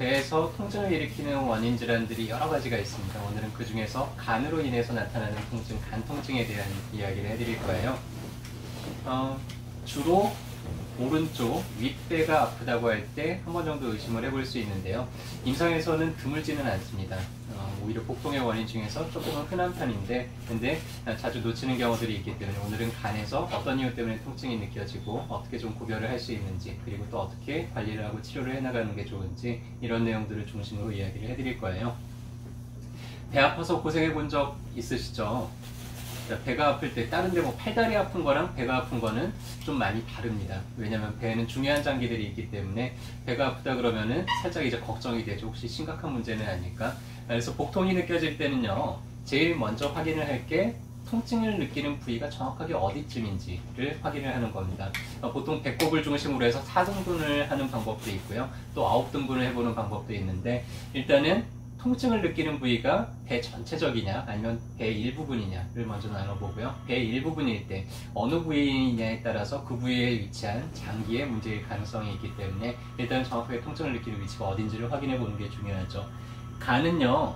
배에서 통증을 일으키는 원인 질환들이 여러 가지가 있습니다. 오늘은 그 중에서 간으로 인해서 나타나는 통증, 간 통증에 대한 이야기를 해드릴 거예요. 주로 오른쪽 윗배가 아프다고 할 때 한 번 정도 의심을 해볼 수 있는데요. 임상에서는 드물지는 않습니다. 오히려 복통의 원인 중에서 조금은 흔한 편인데, 근데 자주 놓치는 경우들이 있기 때문에 오늘은 간에서 어떤 이유 때문에 통증이 느껴지고 어떻게 좀 구별을 할 수 있는지, 그리고 또 어떻게 관리를 하고 치료를 해나가는 게 좋은지, 이런 내용들을 중심으로 이야기를 해드릴 거예요. 배 아파서 고생해 본 적 있으시죠? 배가 아플 때 다른 데 뭐 팔다리 아픈 거랑 배가 아픈 거는 좀 많이 다릅니다. 왜냐면 배에는 중요한 장기들이 있기 때문에 배가 아프다 그러면은 살짝 이제 걱정이 되죠. 혹시 심각한 문제는 아닐까? 그래서 복통이 느껴질 때는요, 제일 먼저 확인을 할 게 통증을 느끼는 부위가 정확하게 어디쯤인지를 확인을 하는 겁니다. 보통 배꼽을 중심으로 해서 4등분을 하는 방법도 있고요, 또 9등분을 해보는 방법도 있는데, 일단은 통증을 느끼는 부위가 배 전체적이냐 아니면 배 일부분이냐를 먼저 나눠보고요. 배 일부분일 때 어느 부위냐에 따라서 그 부위에 위치한 장기의 문제일 가능성이 있기 때문에 일단 정확하게 통증을 느끼는 위치가 어딘지를 확인해 보는 게 중요하죠. 간은요,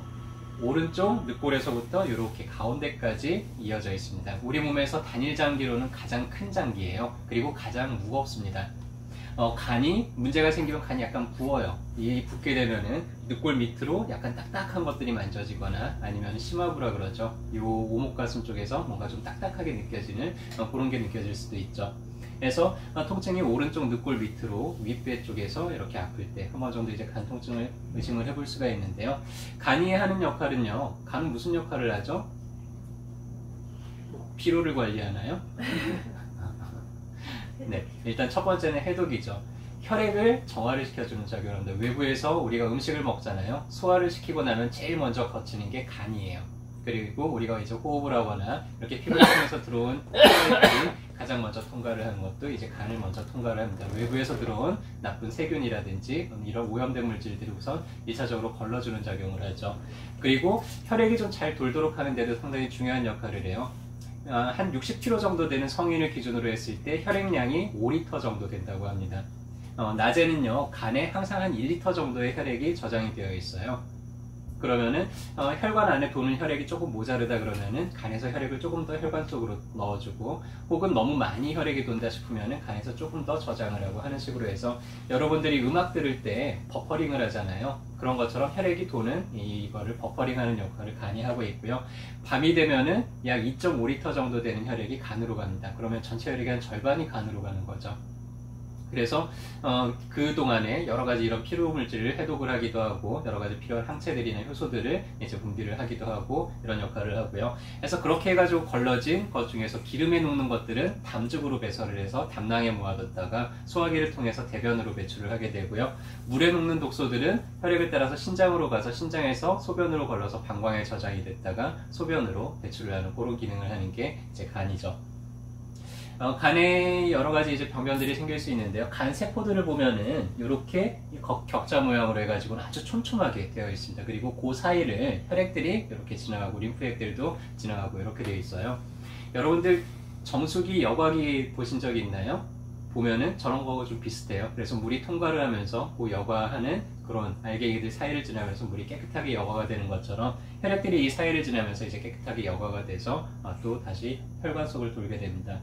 오른쪽 늑골에서부터 이렇게 가운데까지 이어져 있습니다. 우리 몸에서 단일 장기로는 가장 큰 장기예요. 그리고 가장 무겁습니다. 간이 문제가 생기면 간이 약간 부어요. 이 붓게 되면은 늑골 밑으로 약간 딱딱한 것들이 만져지거나 아니면 심화부라 그러죠. 이 오목가슴 쪽에서 뭔가 좀 딱딱하게 느껴지는 그런 게 느껴질 수도 있죠. 그래서 통증이 오른쪽 늑골 밑으로 윗배 쪽에서 이렇게 아플 때 한 번 정도 이제 간 통증을 의심을 해볼 수가 있는데요. 간이 하는 역할은요, 간은 무슨 역할을 하죠? 피로를 관리하나요? 네, 일단 첫 번째는 해독이죠. 혈액을 정화를 시켜주는 작용을 합니다. 외부에서 우리가 음식을 먹잖아요. 소화를 시키고 나면 제일 먼저 거치는 게 간이에요. 그리고 우리가 이제 호흡을 하거나 이렇게 피부를 통해서 들어온 혈액들이 가장 먼저 통과를 하는 것도 이제 간을 먼저 통과를 합니다. 외부에서 들어온 나쁜 세균이라든지 이런 오염된 물질들이 우선 1차적으로 걸러주는 작용을 하죠. 그리고 혈액이 좀 잘 돌도록 하는 데도 상당히 중요한 역할을 해요. 한 60kg 정도 되는 성인을 기준으로 했을 때 혈액량이 5리터 정도 된다고 합니다. 낮에는요, 간에 항상 한 1리터 정도의 혈액이 저장이 되어 있어요. 그러면은 혈관 안에 도는 혈액이 조금 모자르다 그러면은 간에서 혈액을 조금 더 혈관 쪽으로 넣어주고, 혹은 너무 많이 혈액이 돈다 싶으면은 간에서 조금 더 저장을 하고 하는 식으로 해서, 여러분들이 음악 들을 때 버퍼링을 하잖아요. 그런 것처럼 혈액이 도는 이거를 버퍼링하는 역할을 간이 하고 있고요. 밤이 되면은 약 2.5리터 정도 되는 혈액이 간으로 갑니다. 그러면 전체 혈액의 한 절반이 간으로 가는 거죠. 그래서 그동안에 여러가지 이런 피로 물질을 해독을 하기도 하고, 여러가지 필요한 항체들이나 효소들을 이제 분비를 하기도 하고, 이런 역할을 하고요. 그래서 그렇게 해가지고 걸러진 것 중에서 기름에 녹는 것들은 담즙으로 배설을 해서 담낭에 모아뒀다가 소화기를 통해서 대변으로 배출을 하게 되고요. 물에 녹는 독소들은 혈액을 따라서 신장으로 가서 신장에서 소변으로 걸러서 방광에 저장이 됐다가 소변으로 배출을 하는 그런 기능을 하는 게 이제 간이죠. 간에 여러 가지 이제 병변들이 생길 수 있는데요. 간 세포들을 보면은 이렇게 격자 모양으로 해가지고는 아주 촘촘하게 되어 있습니다. 그리고 그 사이를 혈액들이 이렇게 지나가고 림프액들도 지나가고 이렇게 되어 있어요. 여러분들 정수기, 여과기 보신 적이 있나요? 보면은 저런 거하고 좀 비슷해요. 그래서 물이 통과를 하면서 그 여과하는 그런 알갱이들 사이를 지나면서 물이 깨끗하게 여과가 되는 것처럼 혈액들이 이 사이를 지나면서 이제 깨끗하게 여과가 돼서 또 다시 혈관 속을 돌게 됩니다.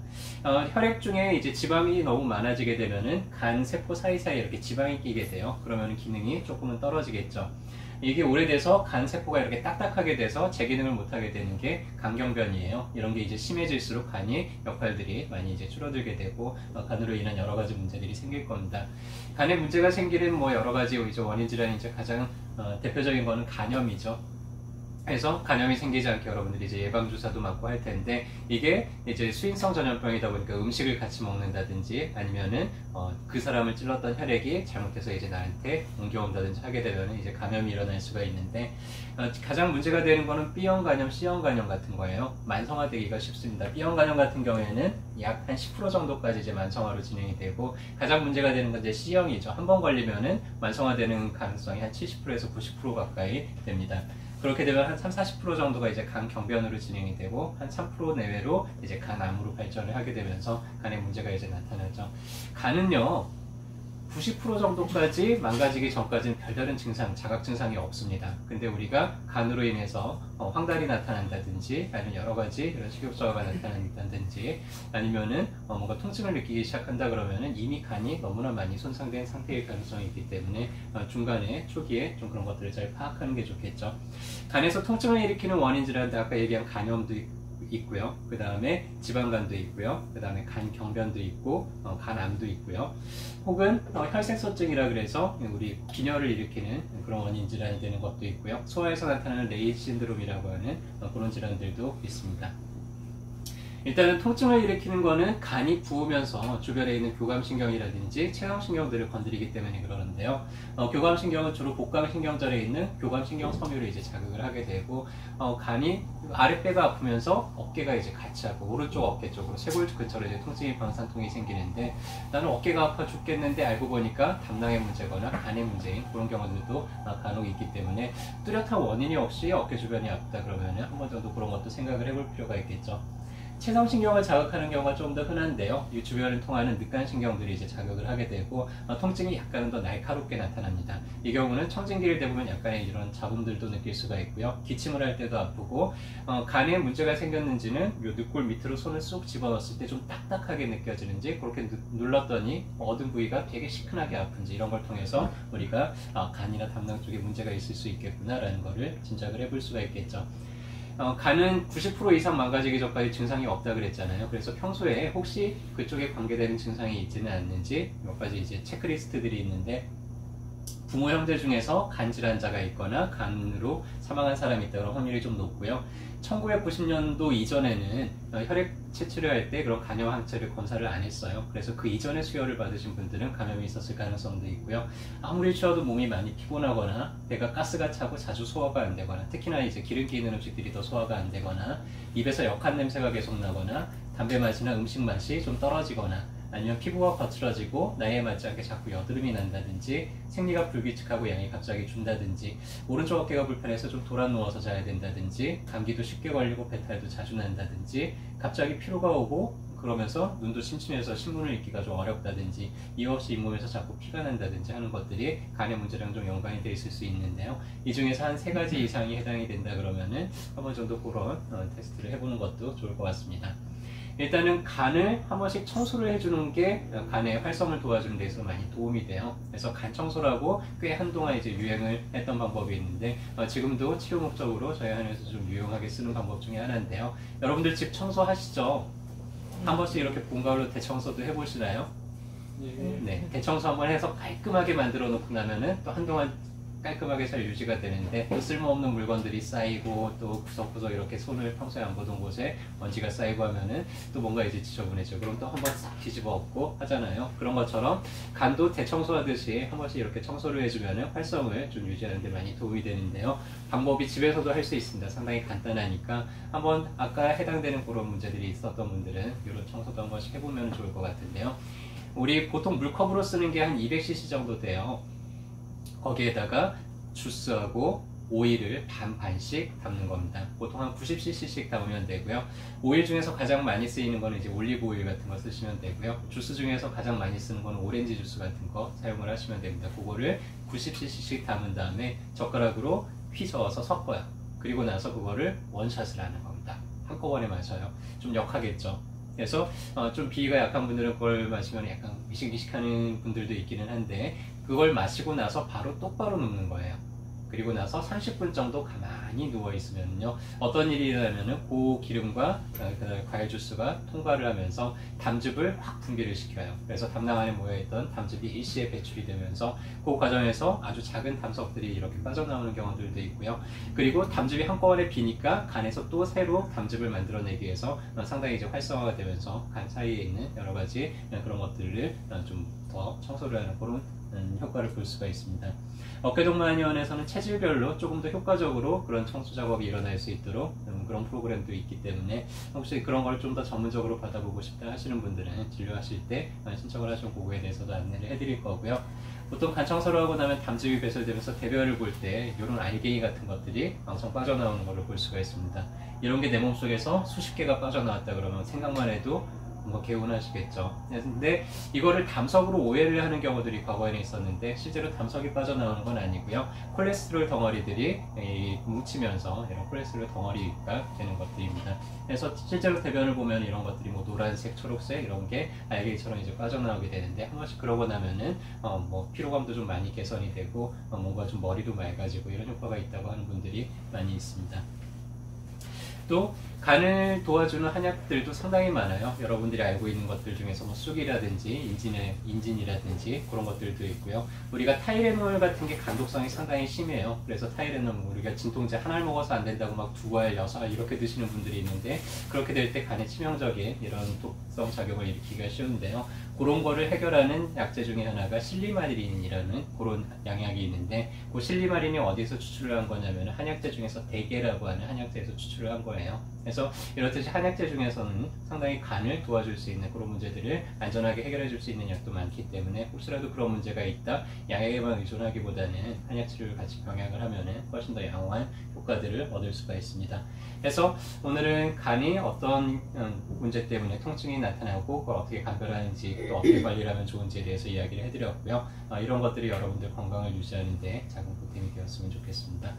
혈액 중에 이제 지방이 너무 많아지게 되면은 간 세포 사이사이에 이렇게 지방이 끼게 돼요. 그러면 기능이 조금은 떨어지겠죠. 이게 오래돼서 간 세포가 이렇게 딱딱하게 돼서 제 기능을 못하게 되는 게 간경변이에요. 이런 게 이제 심해질수록 간이 역할들이 많이 이제 줄어들게 되고, 간으로 인한 여러 가지 문제들이 생길 겁니다. 간에 문제가 생기는 뭐 여러 가지 이제 원인 질환이 이제 가장 대표적인 거는 간염이죠. 그래서 간염이 생기지 않게 여러분들이 이제 예방주사도 맞고 할 텐데, 이게 이제 수인성 전염병이다 보니까 음식을 같이 먹는다든지 아니면은 그 사람을 찔렀던 혈액이 잘못해서 이제 나한테 옮겨온다든지 하게 되면 이제 감염이 일어날 수가 있는데, 가장 문제가 되는 거는 B형 간염, C형 간염 같은 거예요. 만성화되기가 쉽습니다. B형 간염 같은 경우에는 약 한 10% 정도까지 이제 만성화로 진행이 되고, 가장 문제가 되는 건 이제 C형이죠. 한 번 걸리면은 만성화되는 가능성이 한 70%에서 90% 가까이 됩니다. 그렇게 되면 한 30-40% 정도가 이제 간 경변으로 진행이 되고, 한 3% 내외로 이제 간암으로 발전을 하게 되면서 간에 문제가 이제 나타나죠. 간은요, 90% 정도까지 망가지기 전까지는 별다른 증상, 자각 증상이 없습니다. 근데 우리가 간으로 인해서 황달이 나타난다든지 아니면 여러 가지 이런 식욕저하가 나타난다든지 아니면은 뭔가 통증을 느끼기 시작한다 그러면은 이미 간이 너무나 많이 손상된 상태일 가능성이 있기 때문에 중간에 초기에 좀 그런 것들을 잘 파악하는 게 좋겠죠. 간에서 통증을 일으키는 원인 질환도 아까 얘기한 간염도 있고요. 그 다음에 지방간도 있고요. 그 다음에 간경변도 있고 간암도 있고요. 혹은 혈색소증이라 그래서 우리 빈혈을 일으키는 그런 원인 질환이 되는 것도 있고요. 소화에서 나타나는 레이 신드롬이라고 하는 그런 질환들도 있습니다. 일단은 통증을 일으키는 거는 간이 부으면서 주변에 있는 교감신경이라든지 체감신경들을 건드리기 때문에 그러는데요. 교감신경은 주로 복강신경절에 있는 교감신경 섬유를 이제 자극을 하게 되고, 간이 아랫배가 아프면서 어깨가 이제 같이 아프고 오른쪽 어깨 쪽으로 쇄골 근처로 이제 통증이 방산통이 생기는데, 나는 어깨가 아파 죽겠는데 알고 보니까 담낭의 문제거나 간의 문제인 그런 경우들도 간혹 있기 때문에 뚜렷한 원인이 없이 어깨 주변이 아프다 그러면 한 번 정도 그런 것도 생각을 해볼 필요가 있겠죠. 체성신경을 자극하는 경우가 좀 더 흔한데요. 이 주변을 통하는 늑간신경들이 이제 자극을 하게 되고 통증이 약간은 더 날카롭게 나타납니다. 이 경우는 청진기를 대보면 약간의 이런 잡음들도 느낄 수가 있고요. 기침을 할 때도 아프고 간에 문제가 생겼는지는 이 늑골 밑으로 손을 쏙 집어넣었을 때 좀 딱딱하게 느껴지는지, 그렇게 눌렀더니 얻은 부위가 되게 시큰하게 아픈지, 이런 걸 통해서 우리가 간이나 담낭 쪽에 문제가 있을 수 있겠구나 라는 거를 짐작을 해볼 수가 있겠죠. 간은 90% 이상 망가지기 전까지 증상이 없다 그랬잖아요. 그래서 평소에 혹시 그쪽에 관계되는 증상이 있지는 않는지 몇 가지 이제 체크리스트들이 있는데, 부모 형제 중에서 간 질환자가 있거나 간으로 사망한 사람이 있다 그런 확률이 좀 높고요. 1990년도 이전에는 혈액체 치료할 때 그런 간염 항체를 검사를 안 했어요. 그래서 그 이전에 수혈을 받으신 분들은 감염이 있었을 가능성도 있고요. 아무리 쉬어도 몸이 많이 피곤하거나 배가 가스가 차고 자주 소화가 안 되거나, 특히나 이제 기름기 있는 음식들이 더 소화가 안 되거나, 입에서 역한 냄새가 계속 나거나, 담배 맛이나 음식 맛이 좀 떨어지거나, 아니면 피부가 거칠어지고 나이에 맞지 않게 자꾸 여드름이 난다든지, 생리가 불규칙하고 양이 갑자기 준다든지, 오른쪽 어깨가 불편해서 좀 돌아 누워서 자야 된다든지, 감기도 쉽게 걸리고 배탈도 자주 난다든지, 갑자기 피로가 오고 그러면서 눈도 침침해서 신문을 읽기가 좀 어렵다든지, 이유 없이 잇몸에서 자꾸 피가 난다든지 하는 것들이 간의 문제랑 좀 연관이 돼 있을 수 있는데요. 이 중에서 한 3가지 이상이 해당이 된다 그러면은 한 번 정도 그런 테스트를 해보는 것도 좋을 것 같습니다. 일단은 간을 한 번씩 청소를 해주는 게 간의 활성을 도와주는 데 있어서 많이 도움이 돼요. 그래서 간 청소라고 꽤 한동안 이제 유행을 했던 방법이 있는데, 지금도 치료 목적으로 저희 한에서 좀 유용하게 쓰는 방법 중에 하나인데요. 여러분들 집 청소하시죠? 한 번씩 이렇게 본 가을로 대청소도 해보시나요? 네, 대청소 한번 해서 깔끔하게 만들어 놓고 나면은 또 한동안 깔끔하게 잘 유지가 되는데, 또 쓸모없는 물건들이 쌓이고 또 구석구석 이렇게 손을 평소에 안 보던 곳에 먼지가 쌓이고 하면은 또 뭔가 이제 지저분해져. 그럼 또 한번 싹 뒤집어 엎고 하잖아요. 그런 것처럼 간도 대청소하듯이 한 번씩 이렇게 청소를 해주면은 활성을 좀 유지하는 데 많이 도움이 되는데요. 방법이 집에서도 할 수 있습니다. 상당히 간단하니까 한번 아까 해당되는 그런 문제들이 있었던 분들은 이런 청소도 한 번씩 해보면 좋을 것 같은데요. 우리 보통 물컵으로 쓰는 게 한 200cc 정도 돼요. 거기에다가 주스하고 오일을 반씩 담는 겁니다. 보통 한 90cc씩 담으면 되고요. 오일 중에서 가장 많이 쓰이는 거는 이제 올리브 오일 같은 거 쓰시면 되고요. 주스 중에서 가장 많이 쓰는 거는 오렌지 주스 같은 거 사용을 하시면 됩니다. 그거를 90cc씩 담은 다음에 젓가락으로 휘저어서 섞어요. 그리고 나서 그거를 원샷을 하는 겁니다. 한꺼번에 마셔요. 좀 역하겠죠. 그래서 좀 비위가 약한 분들은 그걸 마시면 약간 미식미식하는 분들도 있기는 한데, 그걸 마시고 나서 바로 똑바로 눕는 거예요. 그리고 나서 30분 정도 가만히 누워 있으면요, 어떤 일이 일어나면은 그 기름과 과일 주스가 통과를 하면서 담즙을 확 분비를 시켜요. 그래서 담낭 안에 모여있던 담즙이 일시에 배출이 되면서 그 과정에서 아주 작은 담석들이 이렇게 빠져나오는 경우들도 있고요. 그리고 담즙이 한꺼번에 비니까 간에서 또 새로 담즙을 만들어내기 위해서 상당히 이제 활성화가 되면서 간 사이에 있는 여러 가지 그런 것들을 좀 더 청소를 하는 그런 효과를 볼 수가 있습니다. 어깨동마니원에서는 체질별로 조금 더 효과적으로 그런 청소 작업이 일어날 수 있도록 그런 프로그램도 있기 때문에, 혹시 그런 걸 좀 더 전문적으로 받아보고 싶다 하시는 분들은 진료하실 때 신청을 하시면 그거에 대해서도 안내를 해드릴 거고요. 보통 간 청소를 하고 나면 담즙이 배설되면서 대변을 볼 때 이런 알갱이 같은 것들이 왕성 빠져나오는 것을 볼 수가 있습니다. 이런 게 내 몸속에서 수십 개가 빠져나왔다 그러면 생각만 해도 뭔가 개운하시겠죠. 근데 이거를 담석으로 오해를 하는 경우들이 과거에는 있었는데 실제로 담석이 빠져나오는 건 아니고요. 콜레스테롤 덩어리들이 뭉치면서 이런 콜레스테롤 덩어리가 되는 것들입니다. 그래서 실제로 대변을 보면 이런 것들이 뭐 노란색, 초록색 이런 게 알갱이처럼 이제 빠져나오게 되는데 한 번씩 그러고 나면은 뭐 피로감도 좀 많이 개선이 되고 뭔가 좀 머리도 맑아지고 이런 효과가 있다고 하는 분들이 많이 있습니다. 또 간을 도와주는 한약들도 상당히 많아요. 여러분들이 알고 있는 것들 중에서 뭐 쑥이라든지 인진이라든지 그런 것들도 있고요. 우리가 타이레놀 같은 게 간독성이 상당히 심해요. 그래서 타이레놀 우리가 진통제 하나를 먹어서 안 된다고 막 2알, 6알 이렇게 드시는 분들이 있는데 그렇게 될 때 간에 치명적인 이런 독성 작용을 일으키기가 쉬운데요. 그런 거를 해결하는 약재 중에 하나가 실리마린이라는 그런 양약이 있는데 그 실리마린이 어디서 추출을 한 거냐면 한약재 중에서 대개라고 하는 한약재에서 추출을 한 거예요. 그래서 이렇듯이 한약재 중에서는 상당히 간을 도와줄 수 있는 그런 문제들을 안전하게 해결해 줄 수 있는 약도 많기 때문에 혹시라도 그런 문제가 있다 약에만 의존하기보다는 한약 치료를 같이 병약을 하면 훨씬 더 양호한 효과들을 얻을 수가 있습니다. 그래서 오늘은 간이 어떤 문제 때문에 통증이 나타나고 그걸 어떻게 감별하는지 또 어떻게 관리를 하면 좋은지에 대해서 이야기를 해드렸고요. 이런 것들이 여러분들 건강을 유지하는 데 작은 보탬이 되었으면 좋겠습니다.